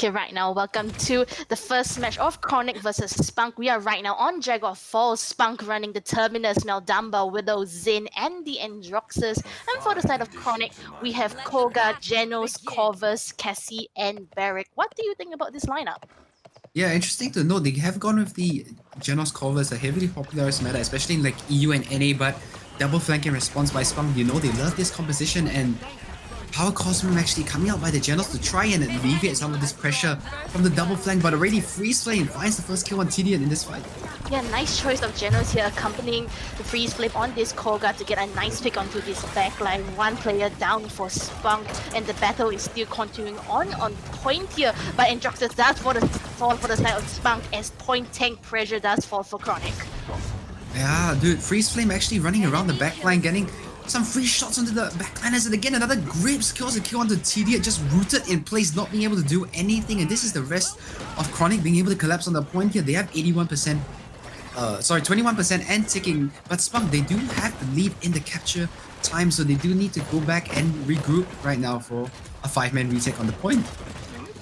Okay, right now, welcome to the first match of ChroNic versus Spunk. We are right now on Jaguar Falls. Spunk running the Terminus, Meldamba, Widow, Zin, and the Androxus. And for the side of ChroNic, we have Koga, Genos, Corvus, Cassie, and Barrick. What do you think about this lineup? Yeah, interesting to note, they have gone with the Genos Corvus, a heavily popularized meta, especially in like EU and NA, but double flanking response by Spunk, they love this composition, and Power Cosmom actually coming out by the Genos to try and alleviate some of this pressure from the double flank, but already Freeze Flame finds the first kill on Tidian in this fight. Yeah, nice choice of Genos here, accompanying the Freeze Flame on this Koga to get a nice pick onto this backline. One player down for Spunk, and the battle is still continuing on point here. But Androxus does fall for the side of Spunk as point tank pressure does fall for ChroNic. Yeah, dude, Freeze Flame actually running around the backline, getting some free shots onto the backliners, and again another grip secures a kill onto TD, just rooted in place, not being able to do anything. And this is the rest of ChroNic being able to collapse on the point here. They have 21%, 21% and ticking, but Spunk, they do have the lead in the capture time, so they do need to go back and regroup right now for a 5-man retake on the point.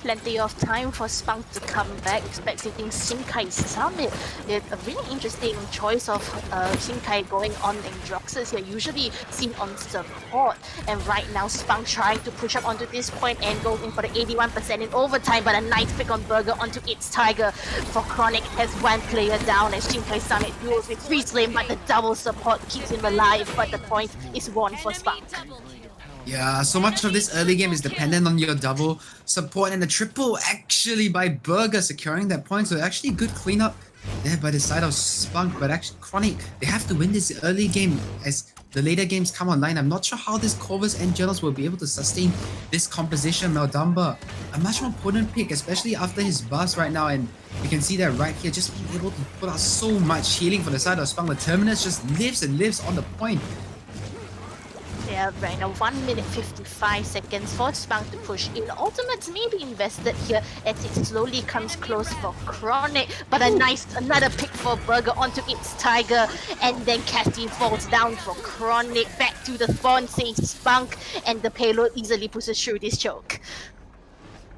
Plenty of time for Spunk to come back, expecting Xingkai Summit. It's a really interesting choice of Xingkai going on Androxus here, usually seen on support. And right now Spunk trying to push up onto this point and going in for the 81% in overtime, but a nice pick on Burger onto its Tiger. For ChroNic has one player down as Xingkai Summit duels with Freeze Flame, but the double support keeps him alive, but the point is won for Spunk. Yeah, so much of this early game is dependent on your double support, and the triple actually by Burger securing that point, so actually good cleanup there by the side of Spunk. But actually ChroNic, they have to win this early game as the later games come online. I'm not sure how this Corvus and Genos will be able to sustain this composition. Meldamba, a much more potent pick, especially after his buffs right now, and you can see that right here, just being able to put out so much healing for the side of Spunk. The Terminus just lives and lives on the point. Yeah, right now 1 minute 55 seconds for Spunk to push in. Ultimates may be invested here as it slowly comes close for ChroNic, but another pick for Burger onto its Tiger, and then Cassie falls down for ChroNic. Back to the spawn says Spunk, and the payload easily pushes through this choke.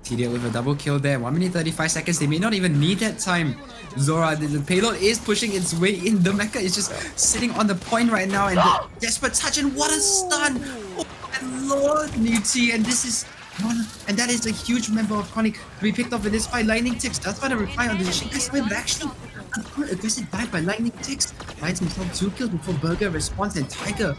TD with a double kill there, 1 minute 35 seconds, they may not even need that time. Zora, the payload is pushing its way in, the mecha is just sitting on the point right now, and the desperate touch, and what a stun! Oh my lord, Newty, and this is one, and that is a huge member of ChroNic to be picked off in this fight. Lightning Ticks does find a reply on the Xingkai, but actually a good aggressive dive by Lightning Ticks, finds himself 2 kills before Burger responds, and Tiger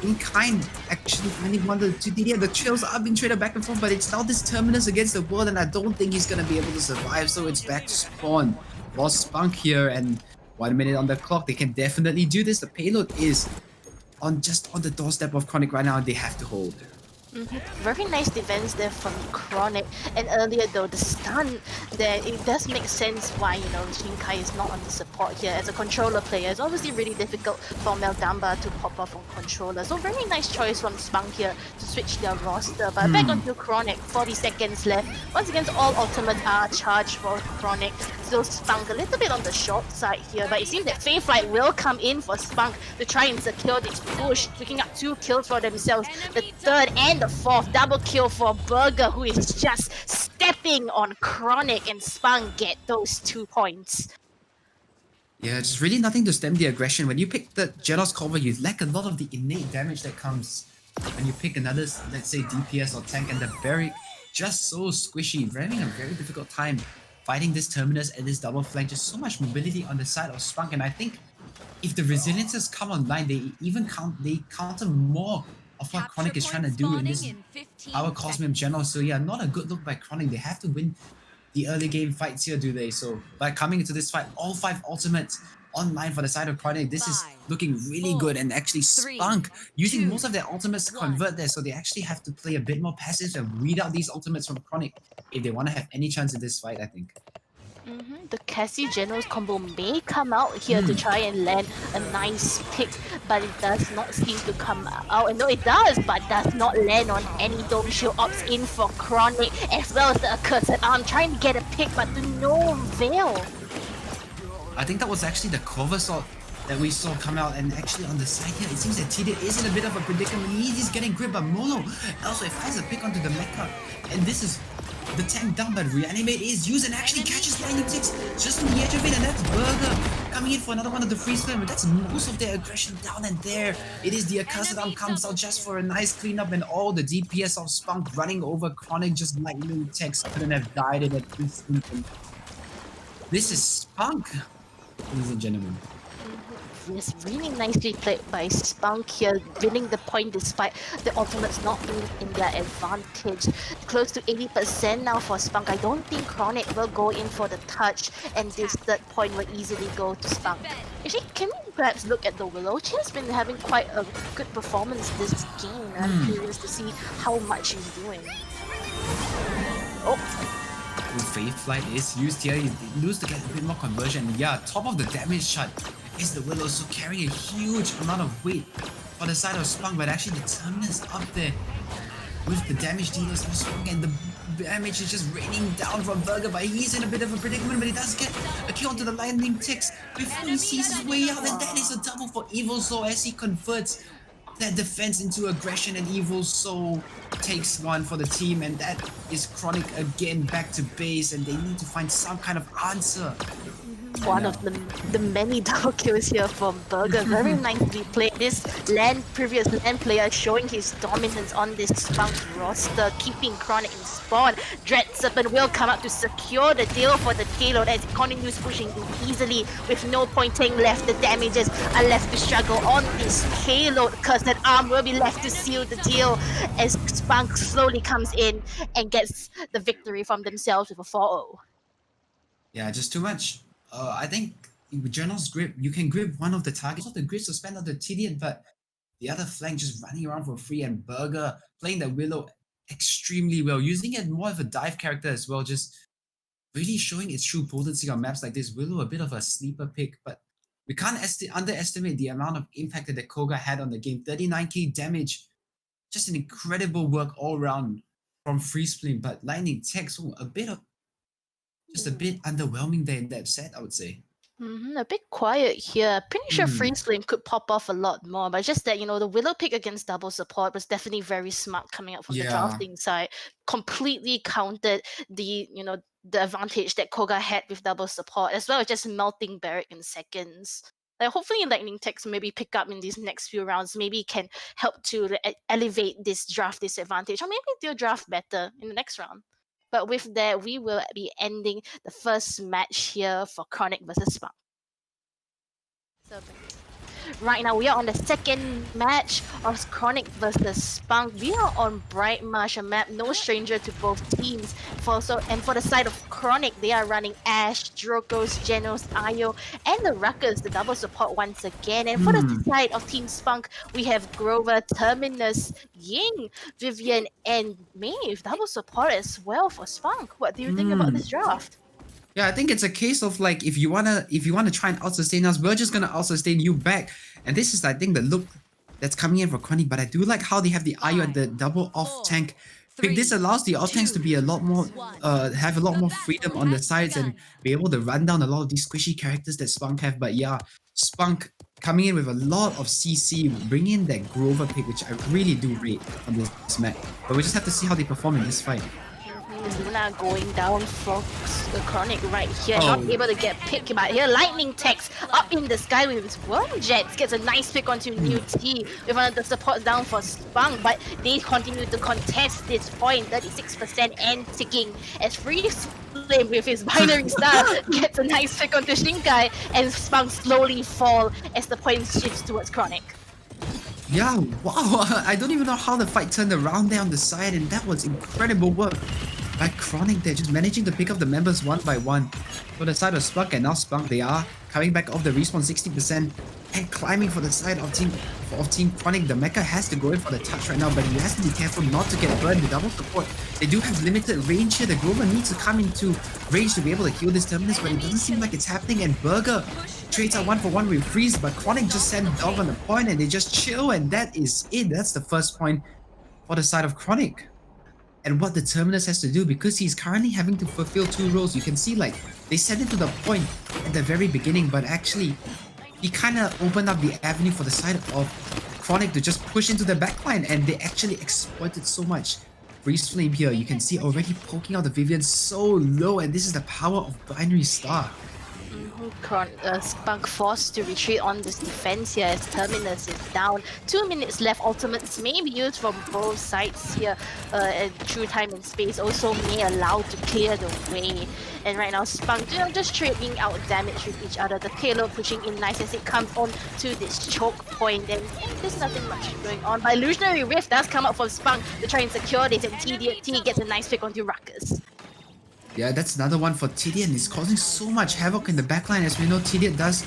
in kind actually finding one of the TD. The trails are being traded back and forth, but it's now this Terminus against the world, and I don't think he's gonna be able to survive, so it's back to spawn for Spunk here, and 1 minute on the clock. They can definitely do this. The payload is just on the doorstep of ChroNic right now, and they have to hold. Very nice defense there from ChroNic. And earlier though, the stun there, it does make sense why, Xingkai is not on the support here. As a controller player, it's obviously really difficult for Meldamba to pop off on controller. So very nice choice from Spunk here to switch their roster. But back onto ChroNic, 40 seconds left. Once again, all ultimates are charged for ChroNic. So Spunk a little bit on the short side here, but it seems that Fae Flight will come in for Spunk to try and secure this push, picking up 2 kills for themselves. The third and the fourth double kill for Burger, who is just stepping on ChroNic, and Spunk get those 2 points. Yeah, just really nothing to stem the aggression. When you pick the Genos Corvus, you lack a lot of the innate damage that comes when you pick another, let's say, DPS or tank, and the Barrick just so squishy. They're having a very difficult time fighting this Terminus and this double flank. Just so much mobility on the side of Spunk, and I think if the resiliences come online, they counter more of what ChroNic is trying to do in this Power Cosmic Genos. So yeah, not a good look by ChroNic. They have to win the early game fights here, do they? So by coming into this fight, all 5 ultimates online for the side of ChroNic, this is looking really good, and actually Spunk using most of their ultimates to convert there, so they actually have to play a bit more passive and read out these ultimates from ChroNic if they want to have any chance in this fight, I think. The Cassie Genos combo may come out here to try and land a nice pick, but it does not seem to come out. No, it does, but does not land on any Dome Shield ops in for ChroNic, as well as the Accursed Arm trying to get a pick, but to no avail. I think that was actually the cover sword that we saw come out, and actually on the side here, it seems that TD is in a bit of a predicament. He's getting grip, but Mono also finds a pick onto the mecha, and this is the tank down, but Reanimate is used and actually catches Lightning Ticks just on the edge of it, and that's Burger coming in for another one of the freeze flame. That's most of their aggression down, and there it is. The Accursed Arm comes out just for a nice cleanup, and all the DPS of Spunk running over ChroNic. Just Lightning Ticks couldn't have died in that instant. This is Spunk, ladies and gentlemen. Yes, really nicely played by Spunk here, winning the point despite the ultimates not being in their advantage. Close to 80% now for Spunk. I don't think ChroNic will go in for the touch, and this third point will easily go to Spunk. Actually, can we perhaps look at the Willow? She's been having quite a good performance this game. I'm curious to see how much she's doing. Oh. Phase Flight is used here. You lose to get a bit more conversion. Yeah, top of the damage chart is the Willow, so carrying a huge amount of weight for the side of Spunk, but actually the Terminus up there with the damage dealers of Spunk, and the damage is just raining down from Burger, but he's in a bit of a predicament, but he does get a kill onto the Lightning Ticks before he sees his way out, and that is a double for Evil Soul as he converts that defense into aggression, and Evil Soul takes one for the team, and that is ChroNic again back to base, and they need to find some kind of answer. One of the many double kills here from Burger. Very nicely played. This previous LAN player showing his dominance on this Spunk roster, keeping ChroNic in spawn. Dread Serpent will come up to secure the deal for the payload as it continues pushing easily with no pointing left. The damages are left to struggle on this payload. Cursed Arm will be left to seal the deal as Spunk slowly comes in and gets the victory from themselves with a 4-0. Yeah, just too much. I think with Journal's grip, you can grip one of the targets of the grid suspend of the Tidian, but the other flank just running around for free, and Burger playing the Willow extremely well, using it more of a dive character as well, just really showing its true potency on maps like this. Willow a bit of a sleeper pick, but we can't underestimate the amount of impact that the Koga had on the game. 39k damage, just an incredible work all around from Freeze Flame, but Lightning Ticks, a bit underwhelming there in that set, I would say. A bit quiet here. Pretty sure Freeze Flame could pop off a lot more, but just that, the Willow pick against double support was definitely very smart coming out from the drafting side. Completely countered the advantage that Koga had with double support, as well as just melting Barrack in seconds. Like, hopefully Lightning Ticks maybe pick up in these next few rounds, maybe can help to elevate this draft disadvantage, or maybe they'll draft better in the next round. But with that, we will be ending the first match here for ChroNic versus Spunk. So right now, we are on the second match of ChroNic versus Spunk. We are on Brightmarsh, a map no stranger to both teams. For the side of ChroNic, they are running Ashe, Drokos, Genos, Ayo, and the Ruckus, the double support once again. And for the side of Team Spunk, we have Grover, Terminus, Ying, Vivian, and Maeve, double support as well for Spunk. What do you think about this draft? Yeah, I think it's a case of like, if you wanna try and out-sustain us, we're just gonna out-sustain you back. And this is, I think, the look that's coming in for ChroNic, but I do like how they have the Ayo at the double off tank pick. This allows the off tanks to be a lot more, have a lot more freedom on the sides and be able to run down a lot of these squishy characters that Spunk have. But yeah, Spunk coming in with a lot of CC, bringing in that Grover pick, which I really do rate on this map. But we just have to see how they perform in this fight. Luna going down for the ChroNic right here, not able to get picked, but here Lightning Ticks up in the sky with his Worm Jets, gets a nice pick onto New T with one of the supports down for Spunk, but they continue to contest this point, 36% and ticking, as Freeze Flame with his Binary Star gets a nice pick onto Shinkai, and Spunk slowly fall as the point shifts towards ChroNic. Yeah, wow, I don't even know how the fight turned around there on the side, and that was incredible work by ChroNic. They're just managing to pick up the members one by one. For the side of Spunk, and now Spunk, they are coming back off the respawn 60% and climbing for the side of Team ChroNic. The Mecha has to go in for the touch right now, but he has to be careful not to get burned. The double support, they do have limited range here. The Grover needs to come into range to be able to kill this Terminus, but it doesn't seem like it's happening, and Burger trades out 1-for-1 with Freeze, but ChroNic just send Dog on the point and they just chill, and that is it. That's the first point for the side of ChroNic. And what the Terminus has to do, because he's currently having to fulfill two roles, you can see like they sent it to the point at the very beginning, but actually he kind of opened up the avenue for the side of ChroNic to just push into the backline, and they actually exploited so much. Freeze Flame here. You can see already poking out the Vivian so low, and this is the power of Binary Star. Spunk forced to retreat on this defense here as Terminus is down. 2 minutes left. Ultimates may be used from both sides here, and through time and space also may allow to clear the way. And right now Spunk, just trading out damage with each other. The payload pushing in nice as it comes on to this choke point, and there's nothing much going on. But Illusionary Rift does come up from Spunk to try and secure this, and TDT gets a nice pick onto Ruckus. Yeah, that's another one for Tidian. He's causing so much havoc in the backline, as we know Tidian does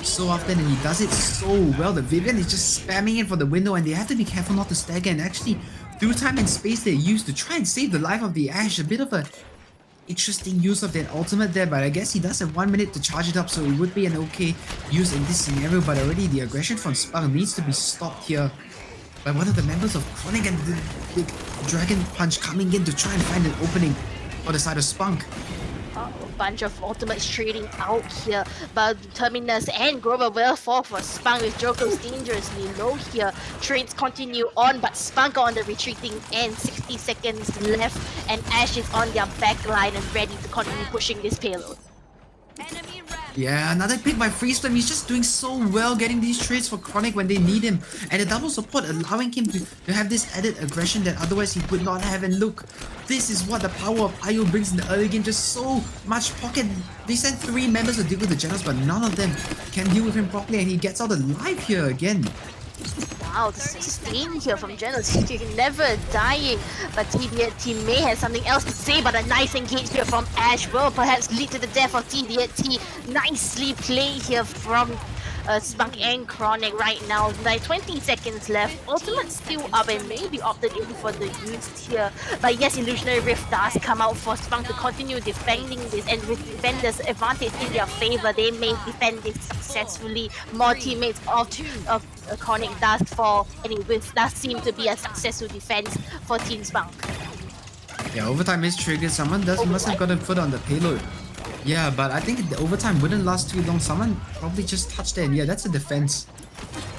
so often, and he does it so well. The Vivian is just spamming it for the window, and they have to be careful not to stagger. And actually, through time and space, they used to try and save the life of the Ashe. A bit of a interesting use of that ultimate there, but I guess he does have 1 minute to charge it up, so it would be an okay use in this scenario. But already the aggression from Spunk needs to be stopped here by one of the members of ChroNic, and the big Dragon Punch coming in to try and find an opening for the side of Spunk. A bunch of ultimates trading out here, but Terminus and Grover will fall for Spunk with Joker's dangerously low here. Trades continue on, but Spunk on the retreating end. 60 seconds left, and Ashe is on their back line and ready to continue pushing this payload. Yeah, another pick by Freeze Flame. He's just doing so well getting these trades for ChroNic when they need him. And the double support allowing him to have this added aggression that otherwise he would not have. And look, this is what the power of IO brings in the early game. Just so much pocket. They sent 3 members to deal with the Genos, but none of them can deal with him properly. And he gets out alive here again. Wow, the sustain here from Genos, never dying. But TDT may have something else to say, but a nice engage here from Ashe will perhaps lead to the death of TDT. Nicely played here from Spunk and ChroNic right now. Like 20 seconds left. Ultimate still up and maybe opted in for the use here. But yes, Illusionary Rift does come out for Spunk to continue defending this, and with defenders' advantage in their favor, they may defend this successfully. More teammates of ChroNic does fall, and it does seem to be a successful defense for Team Spunk. Yeah, overtime is triggered. Someone must have got a foot on the payload. Yeah, but I think the overtime wouldn't last too long. Someone probably just touched it, and yeah, that's a defense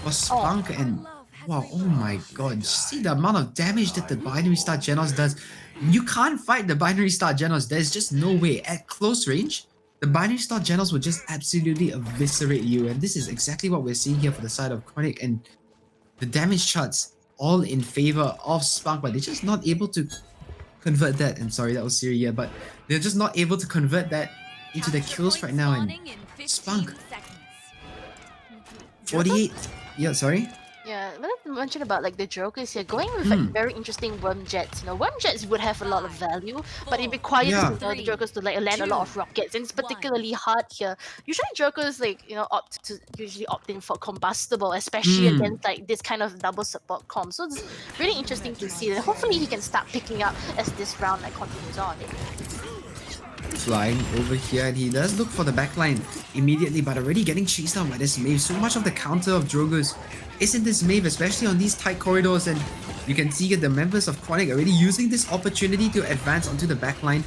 for Spunk. And wow, oh my god, see the amount of damage that the Binary Star Genos does. You can't fight the Binary Star Genos. There's just no way. At close range, the Binary Star Genos will just absolutely eviscerate you, and this is exactly what we're seeing here for the side of ChroNic. And the damage charts all in favor of Spunk, but they're just not able to convert that. I'm sorry, that was Siri, yeah, but they're just not able to convert that into the kills right now. And Spunk 48. Yeah, sorry. Yeah, but I mentioned about like the Jokers here going with like very interesting worm jets. Worm jets would have a lot of value, but it requires the Jokers to like land a lot of rockets, and it's particularly hard here. Usually Jokers usually opt in for combustible, especially against like this kind of double support comp. So it's really interesting to see that. Hopefully he can start picking up as this round like continues on. Flying over here, and he does look for the backline immediately, but already getting chased down by this Mave. So much of the counter of Drogo's is in this Mave, especially on these tight corridors, and you can see the members of ChroNic already using this opportunity to advance onto the backline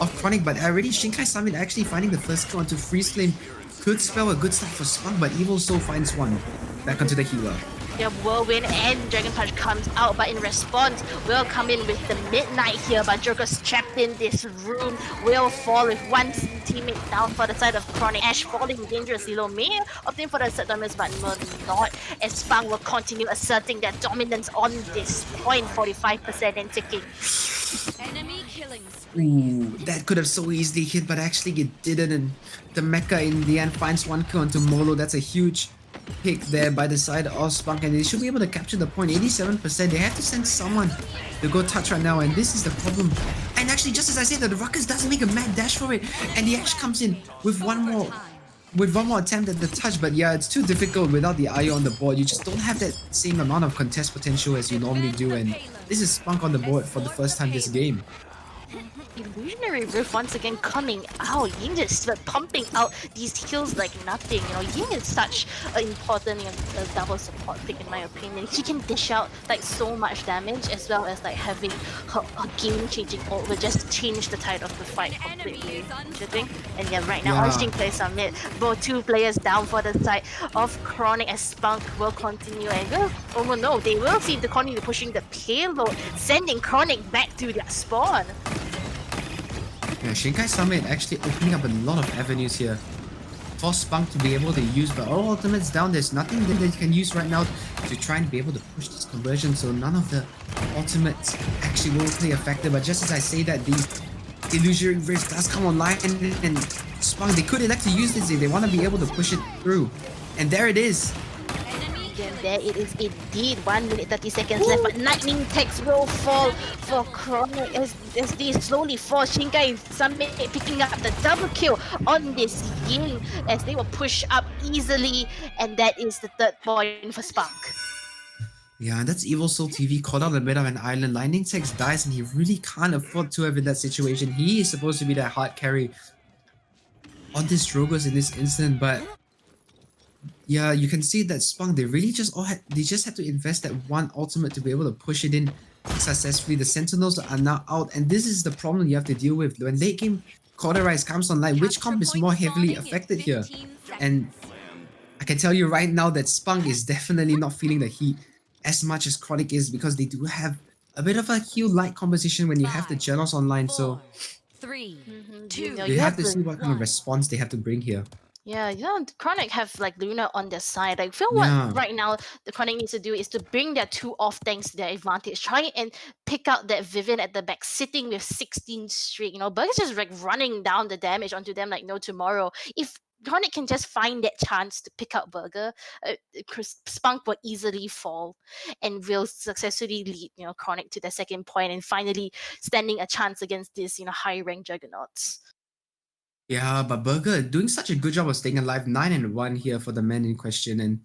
of ChroNic. But already Shinkai Summit actually finding the first kill onto Freeze Flame could spell a good start for Spunk, but Evil Soul finds one back onto the healer. Yeah, Whirlwind and Dragon Punch comes out, but in response, will come in with the Midnight here, but Joker's trapped in this room, will fall with one teammate down for the side of ChroNic. Ashe falling dangerously low, may obtain for the set dominance, but will not, as Spunk will continue asserting their dominance on this point, 45% and ticking. Enemy killing spree. Ooh, that could have so easily hit, but actually it didn't, and the Mecha in the end finds one kill onto Molo. That's a huge pick there by the side of Spunk, and they should be able to capture the point. 87%. They have to send someone to go touch right now, and this is the problem. And actually, just as I said, the Ruckus doesn't make a mad dash for it, and the Ashe comes in with one more attempt at the touch. But yeah, it's too difficult without the IO on the board. You just don't have that same amount of contest potential as you normally do, and this is Spunk on the board for the first time this game. Illusionary Rift once again coming out. Ying just pumping out these kills like nothing. You know, Ying is such an important double support pick in my opinion. She can dish out like so much damage as well as like having her game-changing ult will just change the tide of the fight completely. Do you think? And yeah, right now all Shinkai is on mid. Both two players down for the side of ChroNic as Spunk will continue and oh no, they will seem to continue pushing the payload, sending ChroNic back to their spawn. Yeah, Shinkai Summit actually opening up a lot of avenues here for Spunk to be able to use, but all ultimates down, there's nothing that they can use right now to try and be able to push this conversion, so none of the ultimates actually will play a factor. But just as I say that, the Illusionary Rift does come online, and Spunk, they could elect to use this if they want to be able to push it through. And there it is. And there it is indeed, 1 minute 30 seconds left, but lightning text will fall for ChroNic as they slowly fall. Shinkai Summit picking up the double kill on this Ying as they will push up easily, and that is the 3rd point for Spunk. Yeah, that's Evil Soul TV caught out in the middle of an island. Lightning text dies and he really can't afford to have in that situation. He is supposed to be that hard carry on this Drogos in this instant, but yeah, you can see that Spunk, they really just had to invest that one ultimate to be able to push it in successfully. The Sentinels are now out, and this is the problem you have to deal with. When late game Cauterize comes online, which comp is more heavily affected here? And I can tell you right now that Spunk is definitely not feeling the heat as much as ChroNic is, because they do have a bit of a heal light composition when you have the Genos online, so 3, You 2, know, they you have to see to- what kind of response they have to bring here. Yeah, you know, ChroNic have like Luna on their side. I feel Yeah. what right now the ChroNic needs to do is to bring their 2 off tanks to their advantage. Try and pick out that Vivian at the back, sitting with 16 straight. You know, Burger's just like running down the damage onto them like no tomorrow. If ChroNic can just find that chance to pick out Burger, Spunk will easily fall and will successfully lead, you know, ChroNic to their 2nd point and finally standing a chance against this, you know, high rank juggernauts. Yeah, but Burger doing such a good job of staying alive, 9-1 here for the men in question, and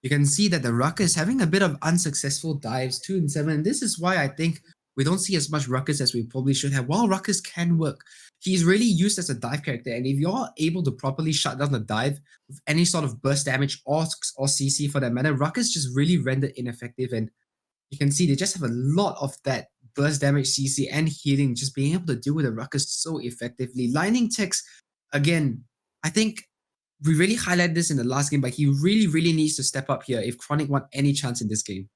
you can see that the Ruckus having a bit of unsuccessful dives, 2-7. And this is why I think we don't see as much Ruckus as we probably should have. While Ruckus can work, he's really used as a dive character, and if you're able to properly shut down the dive with any sort of burst damage or CC for that matter, Ruckus just really rendered ineffective, and you can see they just have a lot of that burst damage, CC, and healing, just being able to deal with the Ruckus so effectively. Lightning Text, again, I think we really highlighted this in the last game, but he really, really needs to step up here if ChroNic want any chance in this game.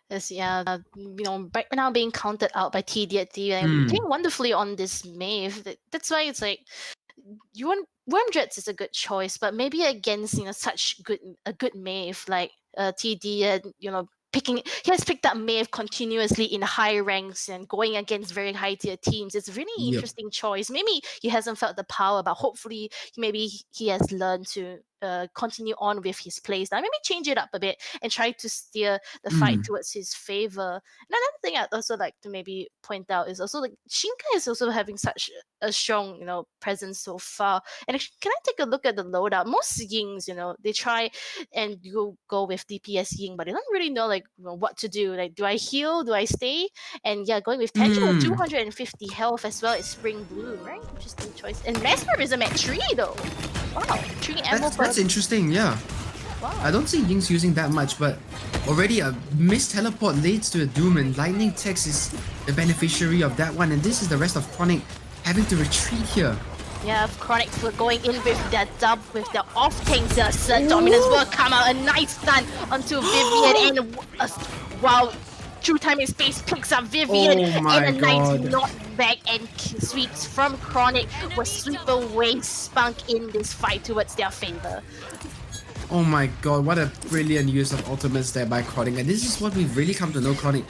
Yes, yeah, you know, right now being counted out by TDT and playing wonderfully on this Maeve. That's why it's like you want Wormdreads is a good choice, but maybe against, you know, such a good Maeve like TD, and you know, he has picked up Maeve continuously in high ranks and going against very high tier teams. It's a really interesting choice. Maybe he hasn't felt the power, but hopefully maybe he has learned to continue on with his plays now. Maybe change it up a bit and try to steer the fight towards his favor. And another thing I'd also like to maybe point out is also like Shinkai is also having such a strong, you know, presence so far. And can I take a look at the loadout? Most Yings, you know, they try and go with DPS Ying, but they don't really know like, you know, what to do. Like, do I heal? Do I stay? And yeah, going with Tension with 250 health as well as Spring Bloom, right? Interesting choice. And Mesmerism at 3 though. Wow, 3 ammo That's interesting, yeah. Wow. I don't see Ying's using that much, but already a missed teleport leads to a Doom, and Lightning Text is the beneficiary of that one, and this is the rest of ChroNic having to retreat here. Yeah, ChroNic were going in with their dub, with their off tanks. The dominance will come out. A nice stun onto Vivian, and wow, True Time in Space picks up Vivian, and a nice knockback and sweeps from ChroNic will sweep away Spunk in this fight towards their favor. Oh my god, what a brilliant use of ultimates there by ChroNic, and this is what we've really come to know ChroNic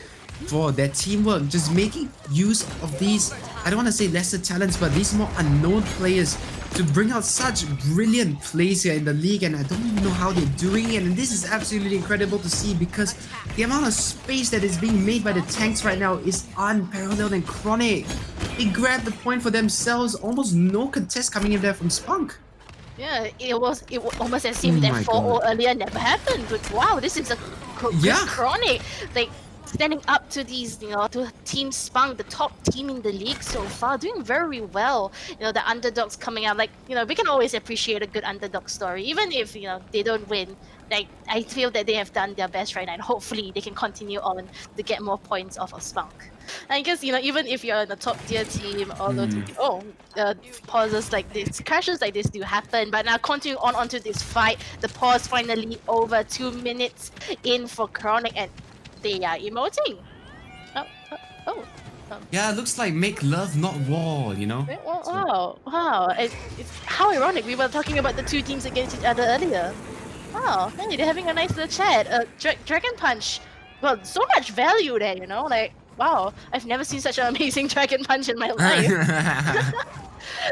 for, their teamwork, just making use of these, I don't want to say lesser talents, but these more unknown players to bring out such brilliant plays here in the league, and I don't even know how they're doing it, and this is absolutely incredible to see because the amount of space that is being made by the tanks right now is unparalleled, and ChroNic, they grabbed the point for themselves, almost no contest coming in there from Spunk. Yeah, it was almost as if that 4-0 earlier never happened, but wow, this is a good ChroNic. Like, standing up to these, to Team Spunk, the top team in the league so far, doing very well. The underdogs coming out, like, we can always appreciate a good underdog story, even if, they don't win. Like, I feel that they have done their best right now, and hopefully they can continue on to get more points off of Spunk. I guess, even if you're in a top tier team or low tier team, pauses like this, crashes like this do happen. But now continuing on onto this fight, the pause finally over, 2 minutes in for ChroNic, and they are emoting. Yeah, it looks like make love, not war, Wow. It's how ironic. We were talking about the two teams against each other earlier. Wow, hey, they're having a nice little chat. Dragon Punch. Well, so much value there, like, wow, I've never seen such an amazing Dragon Punch in my life.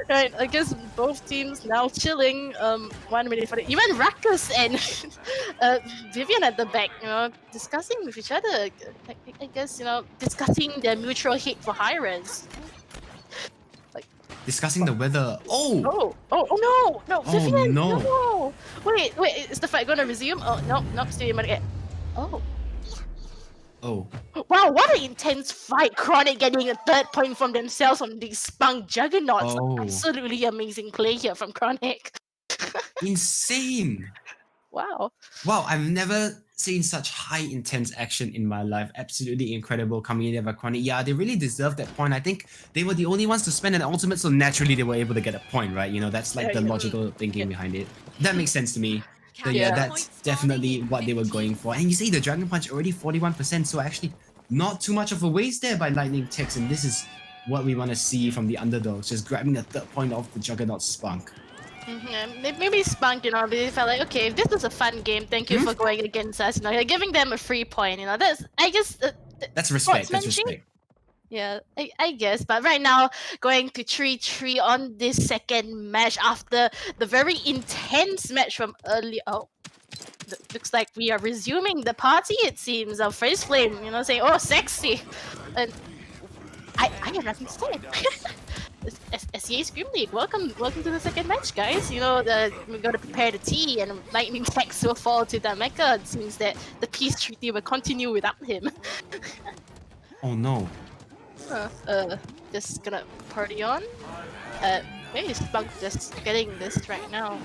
Right, I guess both teams now chilling. 1 minute for even Ruckus and Vivian at the back, discussing with each other. I guess, discussing their mutual hate for high-res. Discussing the weather. Oh No, Vivian, no. no. Wait, is the fight gonna resume? Oh, no, still you might get. Oh. Wow, what an intense fight! ChroNic getting a 3rd point from themselves on these Spunk juggernauts. Absolutely amazing play here from ChroNic. Insane! Wow, I've never seen such high intense action in my life. Absolutely incredible coming in there by ChroNic. Yeah, they really deserve that point. I think they were the only ones to spend an ultimate, so naturally they were able to get a point, right? That's like the logical thinking behind it. That makes sense to me. So yeah, that's definitely what they were going for. And you see the Dragon Punch already 41%, so actually not too much of a waste there by Lightning Tex, and this is what we want to see from the underdogs, just grabbing the 3rd point off the Juggernaut Spunk. Maybe Spunk, they felt like, okay, if this was a fun game, thank you for going against us. You're giving them a free point. That's, I guess, that's respect. That's respect. Yeah, I guess. But right now, going to 3-3 on this 2nd match after the very intense match from earlier. Oh, looks like we are resuming the party, it seems. Our Face Flame, saying, oh, sexy. And I have nothing to say. SEA Scream League, welcome to the 2nd match, guys. We gotta prepare the tea, and Lightning Tex will fall to the mecha. It seems that the peace treaty will continue without him. Oh no. Just gonna party on. Maybe Spunk just getting this right now.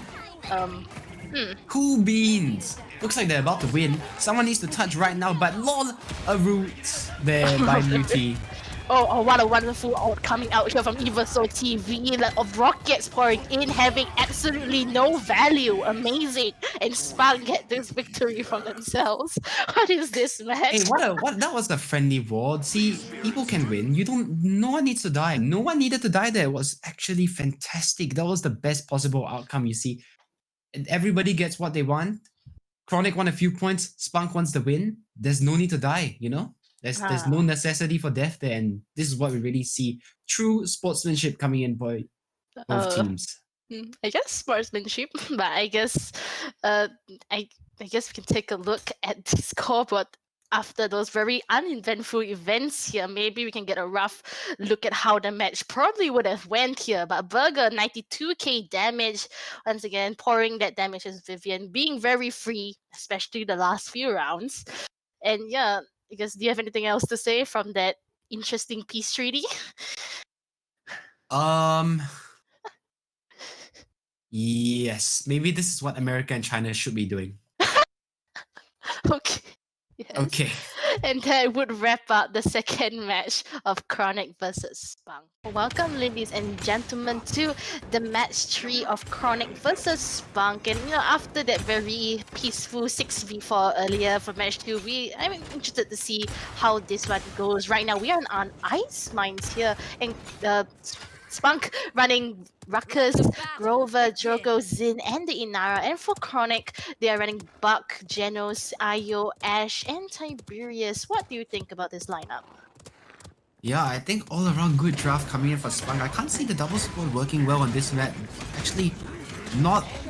Cool beans. Looks like they're about to win. Someone needs to touch right now, but lol, a root there by Muti. Oh, what a wonderful art coming out here from Everso TV, of rockets pouring in, having absolutely no value. Amazing. And Spunk get this victory from themselves. What is this match? Hey, what that was a friendly ward. See, people can win. No one needs to die. No one needed to die there. It was actually fantastic. That was the best possible outcome, you see. And everybody gets what they want. ChroNic won a few points. Spunk wants the win. There's no need to die, There's no necessity for death there, and this is what we really see. True sportsmanship coming in by both teams. I guess sportsmanship, but I guess I guess we can take a look at the scoreboard after those very uneventful events here. Maybe we can get a rough look at how the match probably would have went here. But Burger, 92k damage. Once again, pouring that damage as Vivian, being very free, especially the last few rounds. And yeah, I guess, do you have anything else to say from that interesting peace treaty? Yes. Maybe this is what America and China should be doing. Okay. Yes. Okay. And that would wrap up the 2nd match of ChroNic versus Spunk. Welcome, ladies and gentlemen, to the match 3 of ChroNic versus Spunk. And after that very peaceful 6v4 earlier for match 2, I'm interested to see how this one goes. Right now, we are on Ice Mines here, and Spunk running Ruckus, Grover, Jogo, Zin, and the Inara. And for ChroNic, they are running Buck, Genos, Io, Ash, and Tiberius. What do you think about this lineup? Yeah, I think all around good draft coming in for Spunk. I can't see the double support working well on this map. Actually,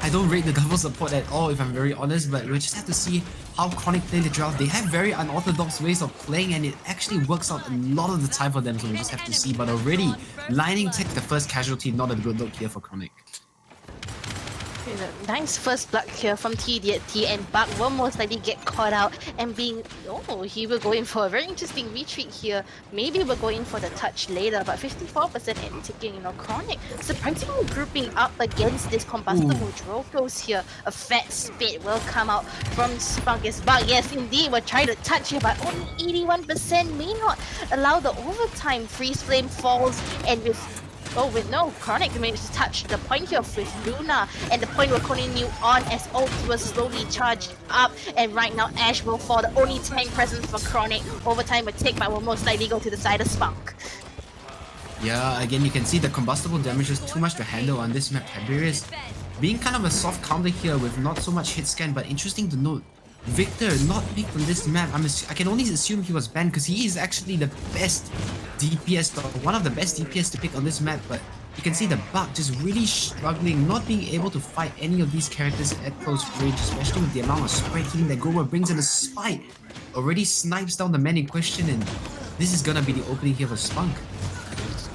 I don't rate the double support at all, if I'm very honest, but we'll just have to see how ChroNic play the draft. They have very unorthodox ways of playing, and it actually works out a lot of the time for them, so we'll just have to see. But already, Lightning Tech, the first casualty, not a good look here for ChroNic. Nice first blood here from TDT, and Buck will most likely get caught out and being... Oh, he will go in for a very interesting retreat here. Maybe we'll go in for the touch later, but 54% and ticking, ChroNic surprisingly grouping up against this combustible Drogos here. A fat spit will come out from Spunk as Buck. Yes, indeed, we'll try to touch here, but only 81% may not allow the overtime. Freeze Flame falls, and with no, ChroNic managed to touch the point here with Luna, and the point will continue on as ult will slowly charge up, and right now Ashe will fall, the only tank present for ChroNic. Overtime will take, but will most likely go to the side of Spunk. Yeah, again, you can see the combustible damage is too much to handle on this map. Tiberius being kind of a soft counter here with not so much hit scan, but interesting to note, Victor not picked on this map. I can only assume he was banned because he is actually the best DPS, or one of the best DPS to pick on this map, but you can see the Buck just really struggling, not being able to fight any of these characters at close range, especially with the amount of spread healing that Jaguar brings in. A spite already snipes down the man in question, and this is gonna be the opening here for Spunk.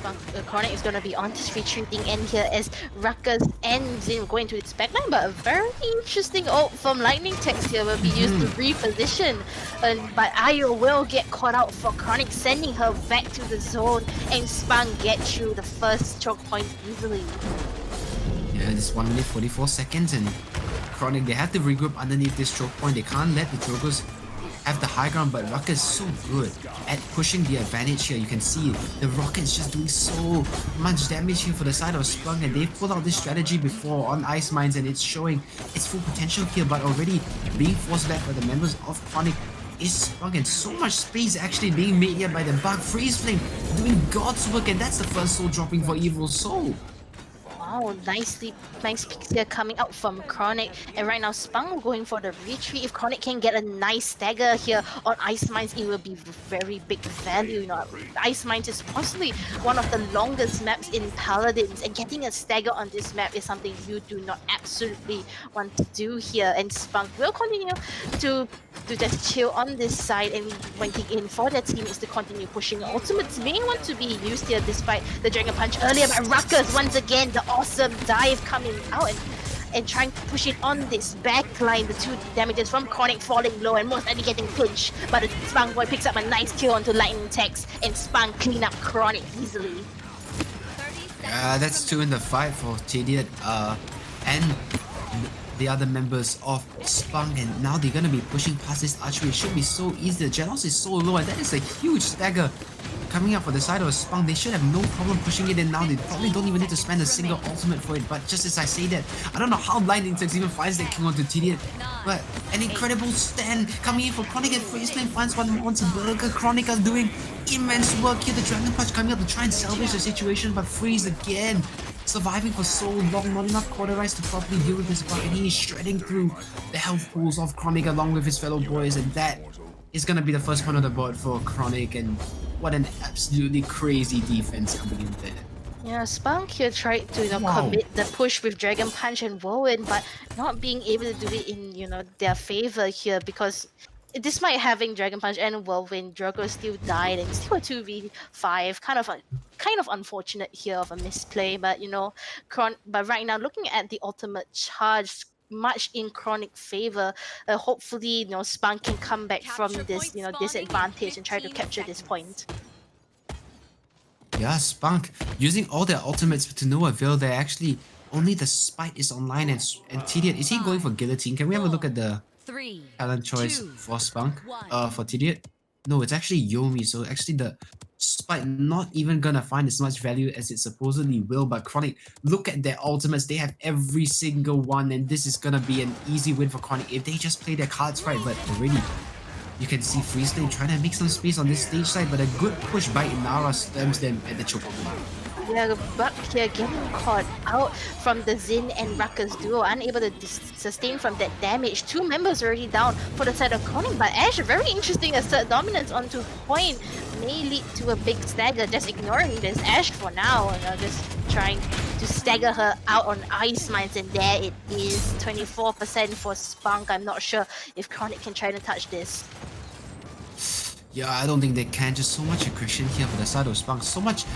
ChroNic is going to be on this retreating end here as Ruckus and Zin go into its backline, but a very interesting ult from Lightning Text here will be used to reposition, but Ayo will get caught out for ChroNic, sending her back to the zone, and Spunk get through the first choke point easily. Yeah, it's 1 minute 44 seconds, and ChroNic, they have to regroup underneath this choke point. They can't let the Drogos have the high ground, but Ruckus is so good at pushing the advantage here. You can see the Rocket's just doing so much damage here for the side of Spunk, and they've pulled out this strategy before on Ice Mines, and it's showing its full potential here, but already being forced back by the members of ChroNic is Spunk, and so much space actually being made here by the Bug. Freeze Flame doing God's work, and that's the first soul dropping for Evil Soul. Wow, nice picks here coming out from ChroNic, and right now Spunk going for the retreat. If ChroNic can get a nice stagger here on Ice Mines, it will be very big value. Ice Mines is possibly one of the longest maps in Paladins, and getting a stagger on this map is something you do not absolutely want to do here. And Spunk will continue to just chill on this side, and waiting in for their teammates to continue pushing. Ultimates may want to be used here despite the Dragon Punch earlier by Ruckus. Once again, the awesome dive coming out and trying to push it on this backline. The two damages from ChroNic falling low and most likely getting pinched, but the Spunk boy picks up a nice kill onto Lightning Text, and Spunk clean up ChroNic easily. That's 2 in the fight for Tediot and the other members of Spunk, and now they're gonna be pushing past this archery. It should be so easy. The Genos is so low, and that is a huge stagger coming up for the side of Spunk. They should have no problem pushing it in now. They probably don't even need to spend a single ultimate for it, but just as I say that, I don't know how Lightning Text even finds that king onto Tediot, but an incredible stand coming in for ChroNic, and Freeze Flame finds one once Burger. ChroNic are doing immense work here. The Dragon Punch coming up to try and salvage the situation, but Freeze again surviving for so long, not enough cauterized to properly deal with this bug, and he is shredding through the health pools of ChroNic along with his fellow boys, and that is gonna be the first point on the board for ChroNic, and what an absolutely crazy defense coming in there. Yeah, Spunk here tried to commit the push with Dragon Punch and Whirlwind, but not being able to do it in their favor here, because despite having Dragon Punch and Whirlwind, Drago still died, and still a 2v5. Kind of unfortunate here of a misplay, but but right now looking at the ultimate charge, much in ChroNic favor. Hopefully, Spunk can come back from this disadvantage and try to capture this point. Yeah, Spunk using all their ultimates to no avail. They're actually only the Spite is online, and Tediot, is he going for Guillotine? Can we have a look at the talent choice for Spunk? For Tediot? No, it's actually Yomi, so actually the Spite not even gonna find as much value as it supposedly will, but ChroNic, look at their ultimates, they have every single one, and this is gonna be an easy win for ChroNic if they just play their cards right. But already, you can see Freeze Flame trying to make some space on this stage side, but a good push by Inara stems them at the choke point. Yeah, Buck here getting caught out from the Zin and Ruckus duo, unable to sustain from that damage. 2 members already down for the side of ChroNic, but Ashe, very interesting, assert dominance onto point may lead to a big stagger. Just ignoring this Ashe for now, just trying to stagger her out on Ice Mines, and there it is, 24% for Spunk. I'm not sure if ChroNic can try to touch this. Yeah, I don't think they can. Just so much aggression here for the side of Spunk. So much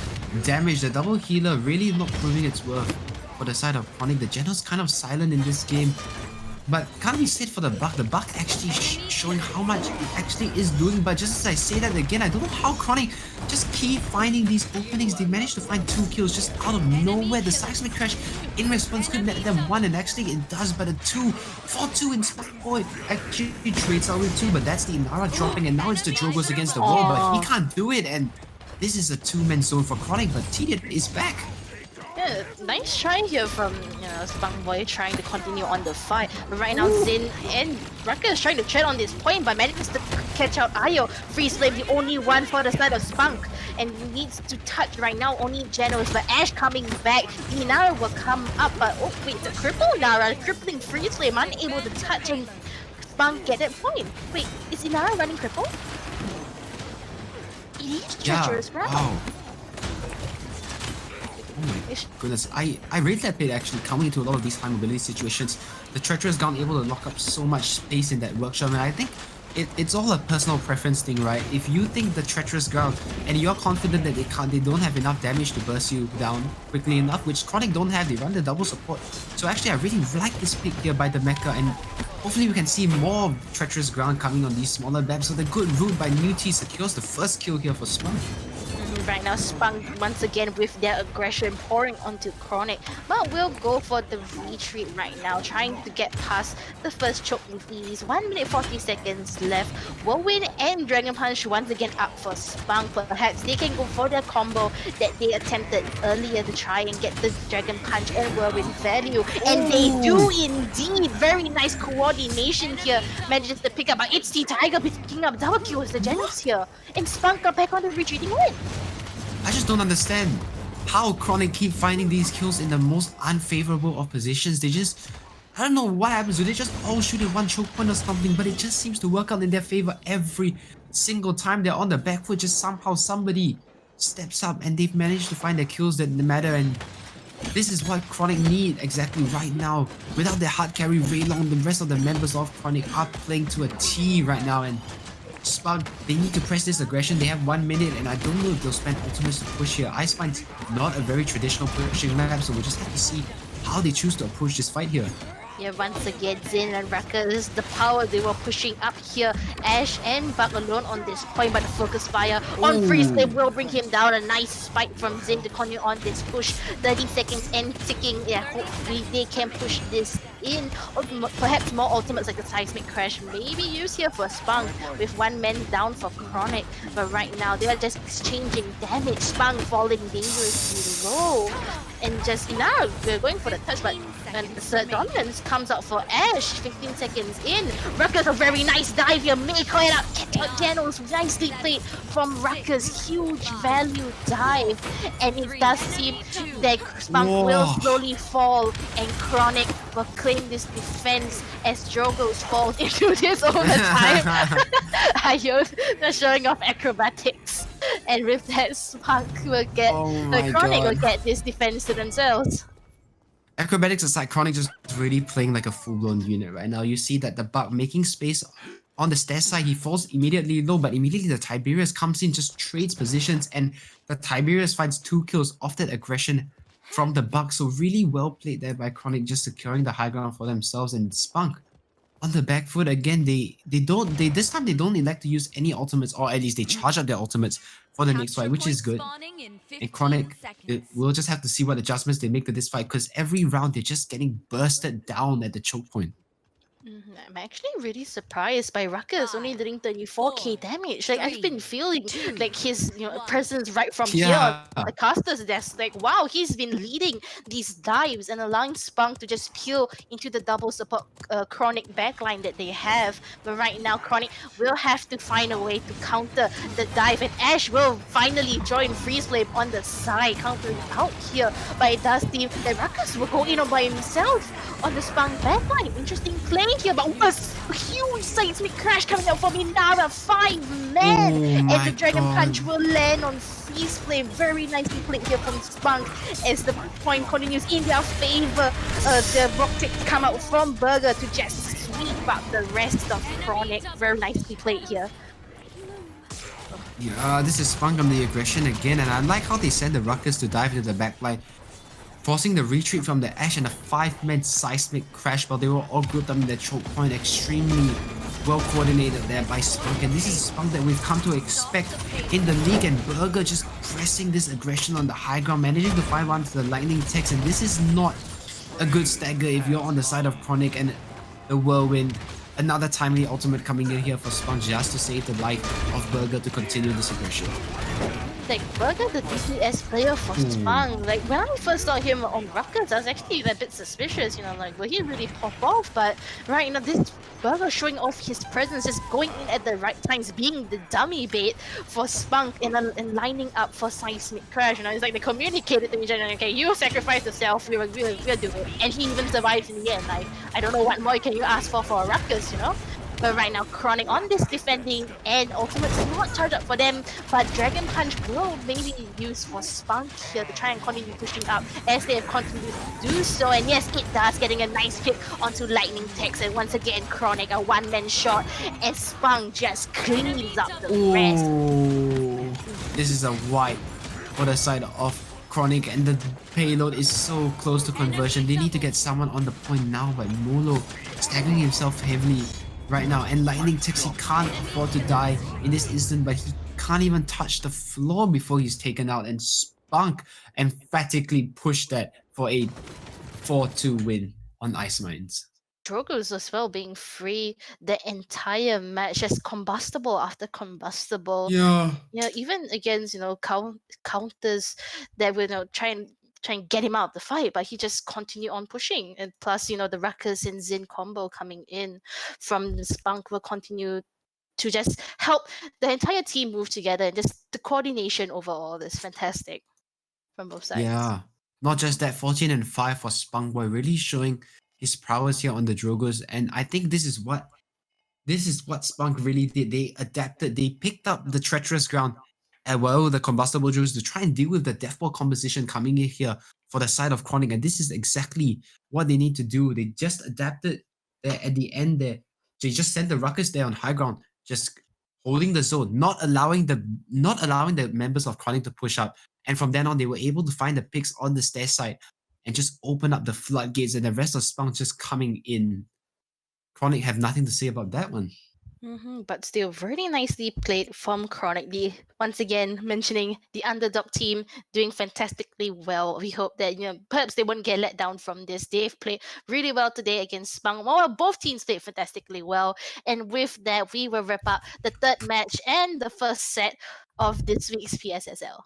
damage. The double healer really not proving its worth for the side of ChroNic. The Geno's kind of silent in this game. But can't be said for the Buck. The Buck actually showing how much it actually is doing. But just as I say that again, I don't know how ChroNic just keep finding these openings. They managed to find 2 kills just out of nowhere. The seismic crash in response could let them 1, and actually it does. But a 2, 4-2 in Spunk Boy actually trades out with 2. But that's the Inara dropping, and now it's the Jogos against the wall. But he can't do it, and this is a 2-man zone for ChroNic. But Tedian is back. Yeah, nice try here from Spunk Boy trying to continue on the fight. But right now Zin and Rucker is trying to tread on this point but manages to catch out Ayo. Freeze Flame the only one for the side of Spunk. And needs to touch right now only Genos, but Ash coming back. Inara will come up, but oh wait, the cripple Nara, crippling Freeze Flame, unable to touch and Spunk get that point. Wait, is Inara running cripple? It is treacherous round. Wow. Oh my goodness, I rate that play actually coming into a lot of these high mobility situations. The Treacherous Gown able to lock up so much space in that workshop, and I think it's all a personal preference thing, right? If you think the Treacherous Ground and you're confident that they don't have enough damage to burst you down quickly enough, which ChroNic don't have, they run the double support. So actually I really like this pick here by the Mecha, and hopefully we can see more Treacherous Ground coming on these smaller maps. So the good route by Newt secures the first kill here for Spunk. Right now, Spunk once again with their aggression pouring onto ChroNic, but we'll go for the retreat right now, trying to get past the first choke with ease. 1 minute 40 seconds left. Whirlwind and Dragon Punch once again up for Spunk. Perhaps they can go for their combo that they attempted earlier to try and get this Dragon Punch and Whirlwind value. And they do indeed. Very nice coordination here. Manages to pick up, but it's the Tiger picking up double kills, the Genos here. And Spunk are back on the retreating win. I just don't understand how ChroNic keep finding these kills in the most unfavorable of positions. They just, I don't know what happens. Do they just all shoot at one choke point or something? But it just seems to work out in their favor every single time they're on the back foot. Just somehow somebody steps up and they've managed to find the kills that matter. And this is what ChroNic need exactly right now. Without their hard carry Raylong, the rest of the members of ChroNic are playing to a T right now. And Spunk, they need to press this aggression. They have 1 minute, and I don't know if they'll spend ultimates to push here. Ice Spine's not a very traditional pushing map, so we'll just have to see how they choose to approach this fight here. Yeah, once again, Zin and Ruckus, the power they were pushing up here. Ash and Buck alone on this point, but the focus fire on Freeze Flame will bring him down. A nice spike from Zin to continue on this push. 30 seconds and ticking. Yeah, hopefully they can push this in. Or perhaps more ultimates like the Seismic Crash may be used here for Spunk with 1 man down for ChroNic. But right now, they are just exchanging damage. Spunk falling dangerously low. And just now, we're going for the touch, but Sir Dominance comes out for Ash, 15 seconds in. Ruckus, a very nice dive here, may clear out, catch out Janos, nicely played from Ruckus, huge value dive. And it does seem that Spunk will slowly fall, and ChroNic will claim this defense as Jogos falls into this overtime. They're showing off acrobatics. And with that, Spunk will get, ChroNic will get this defense to themselves. Acrobatics aside, ChroNic just really playing like a full-blown unit right now. You see that the Buck making space on the stair side, he falls immediately low, but immediately the Tiberius comes in, just trades positions, and the Tiberius finds 2 kills off that aggression from the Buck. So really well played there by ChroNic, just securing the high ground for themselves. And Spunk on the back foot again. This time they don't elect to use any ultimates, or at least they charge up their ultimates for the next fight, which is good. And ChroNic, we'll just have to see what adjustments they make to this fight, because every round they're just getting bursted down at the choke point. I'm actually really surprised by Ruckus only doing 34k damage. Like, I've been feeling like his presence right from here on the caster's desk. Like, wow, he's been leading these dives and allowing Spunk to just peel into the double support ChroNic backline that they have. But right now, ChroNic will have to find a way to counter the dive, and Ash will finally join Freeze Flame on the side, countering out here. But it does seem that Ruckus will go in on by himself on the Spunk backline. Interesting play here, but a huge Seismic Crash coming out from Inara, 5 men, and the Dragon Punch will land on Freeze Flame. Very nicely played here from Spunk as the point continues in their favor. The rock ticks come out from Burger to just sweep up the rest of ChroNic. Very nicely played here. Yeah, this is Spunk on the aggression again, and I like how they send the Ruckus to dive into the backline. forcing the retreat from the Ash and a 5-man seismic crash while they were all grouped up in their choke point. Extremely well coordinated there by Spunk, and this is Spunk that we've come to expect in the league, and Burger just pressing this aggression on the high ground, managing to find one for the lightning text, and this is not a good stagger if you're on the side of ChroNic and the Whirlwind. Another timely ultimate coming in here for Spunk just to save the life of Burger to continue this aggression. Like, Burger, the DPS player for Spunk. Like, when I first saw him on Ruckus, I was actually a bit suspicious, you know, like, will he really pop off? But, right, you know, this Burger showing off his presence, just going in at the right times, being the dummy bait for Spunk and lining up for Seismic Crash, you know, it's like they communicated to each other, okay, you sacrifice yourself, we'll do it. And he even survives in the end. Like, I don't know what more can you ask for a Ruckus, you know? But right now, ChroNic on this defending and Ultimate's not charged up for them, but Dragon Punch will maybe use for Spunk here to try and continue pushing up as they have continued to do so. And yes, it does, getting a nice hit onto Lightning Text. And once again, ChroNic, a one-man shot, and Spunk just cleans up the rest. Oh, this is a wipe for the side of ChroNic, and the payload is so close to conversion. They need to get someone on the point now, but Molo staggering himself heavily right now, and Lightning Text, he can't afford to die in this instant, but he can't even touch the floor before he's taken out, and Spunk emphatically pushed that for a 4-2 win on Ice Mines. Drogo's as well being free the entire match, just combustible after combustible. Yeah. Yeah, even against, you know, counters that will, you know, try and get him out of the fight, but he just continued on pushing. And plus, you know, the Ruckus and Zin combo coming in from the Spunk will continue to just help the entire team move together, and just the coordination overall is fantastic from both sides. Yeah. Not just that, 14 and 5 for Spunk Boy, really showing his prowess here on the Drogos. And I think this is what Spunk really did. They adapted, they picked up the treacherous ground and well, the combustible juice to try and deal with the deathball composition coming in here for the side of ChroNic. And this is exactly what they need to do. They just adapted there at the end there. They just sent the Ruckus there on high ground, just holding the zone, not allowing the members of ChroNic to push up. And from then on, they were able to find the picks on the stair side and just open up the floodgates, and the rest of Spunk just coming in. ChroNic have nothing to say about that one. But still, very nicely played from ChroNic. Once again, mentioning the underdog team doing fantastically well. We hope that, you know, perhaps they won't get let down from this. They've played really well today against Spunk. Well, both teams played fantastically well. And with that, we will wrap up the third match and the first set of this week's PSSL.